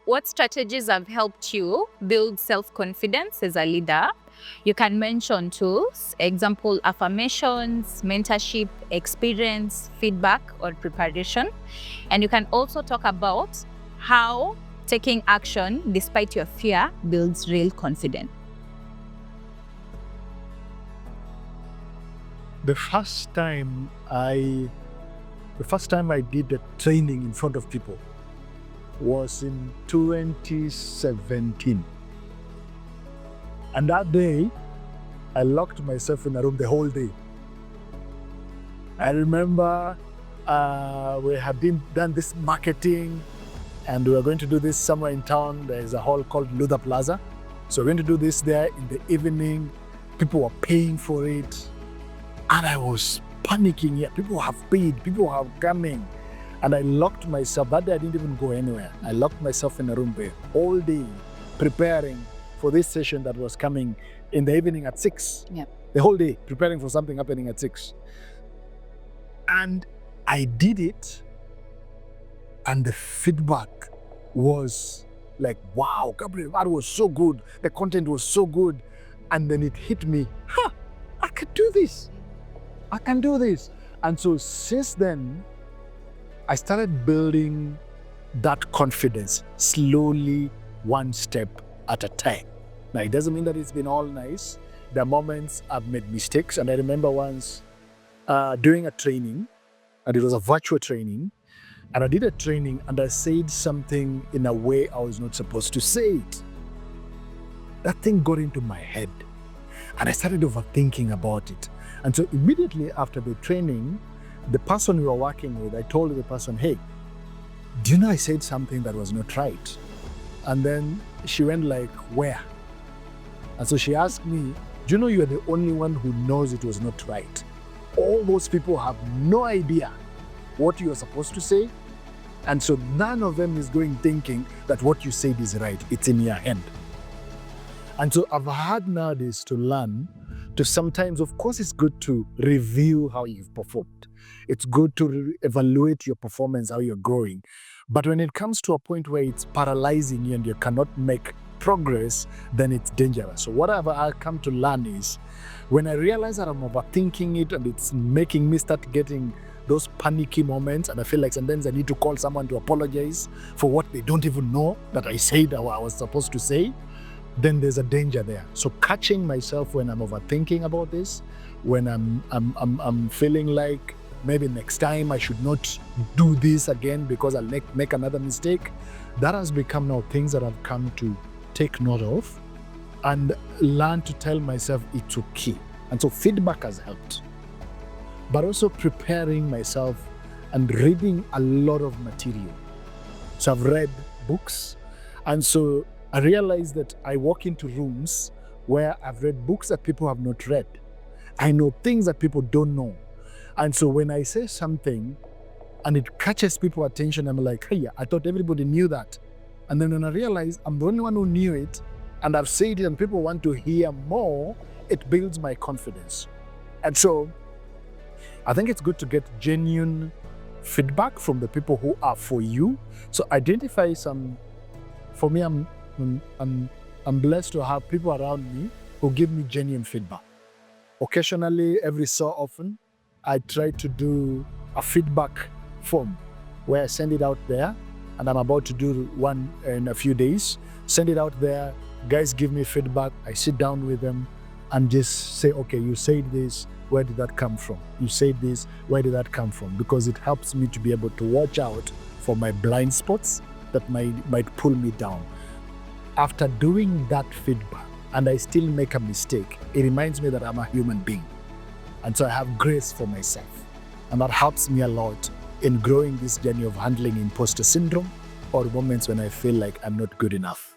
what strategies have helped you build self-confidence as a leader? You can mention tools, example affirmations, mentorship, experience, feedback, or preparation. And you can also talk about how taking action despite your fear builds real confidence. The first time I did the training in front of people was in 2017. And that day, I locked myself in a room the whole day. I remember we had done this marketing, and we were going to do this somewhere in town. There is a hall called Luther Plaza. So we're going to do this there in the evening. People were paying for it. And I was panicking. Yeah, people have paid, people are coming. And I locked myself. That day I didn't even go anywhere. I locked myself in a room the whole day, preparing for this session that was coming in the evening at 6. Yep. The whole day, preparing for something happening at 6. And I did it, and the feedback was like, wow, Gabriel, that was so good. The content was so good. And then it hit me, I can do this. I can do this. And so since then, I started building that confidence slowly, one step at a time. Now, it doesn't mean that it's been all nice. There are moments I've made mistakes. And I remember once doing a training, and it was a virtual training, and I did a training and I said something in a way I was not supposed to say it. That thing got into my head, and I started overthinking about it. And so immediately after the training, the person we were working with, I told the person, hey, do you know I said something that was not right? And then she went like, where? And so she asked me, do you know you're the only one who knows it was not right? All those people have no idea what you are supposed to say. And so none of them is going thinking that what you said is right. It's in your hand. And so I've had nowadays to learn to sometimes, of course, it's good to review how you've performed. It's good to evaluate your performance, how you're growing. But when it comes to a point where it's paralyzing you and you cannot make progress, then it's dangerous. So whatever I've come to learn is, when I realize that I'm overthinking it and it's making me start getting those panicky moments, and I feel like sometimes I need to call someone to apologize for what they don't even know that I said or I was supposed to say, then there's a danger there. So catching myself when I'm overthinking about this, when I'm feeling like maybe next time I should not do this again because I'll make another mistake, that has become now things that I've come to take note of and learn to tell myself it's okay. And so feedback has helped. But also preparing myself and reading a lot of material. So I've read books, and so I realized that I walk into rooms where I've read books that people have not read. I know things that people don't know. And so when I say something and it catches people's attention, I'm like, hey, I thought everybody knew that. And then when I realize I'm the only one who knew it, and I've said it and people want to hear more, it builds my confidence. And so I think it's good to get genuine feedback from the people who are for you. So identify some, for me, I'm blessed to have people around me who give me genuine feedback. Occasionally, every so often, I try to do a feedback form where I send it out there, and I'm about to do one in a few days. Send it out there, guys give me feedback, I sit down with them and just say, okay, you said this, where did that come from? You said this, where did that come from? Because it helps me to be able to watch out for my blind spots that might pull me down. After doing that feedback and I still make a mistake, it reminds me that I'm a human being. And so I have grace for myself. And that helps me a lot in growing this journey of handling imposter syndrome or moments when I feel like I'm not good enough.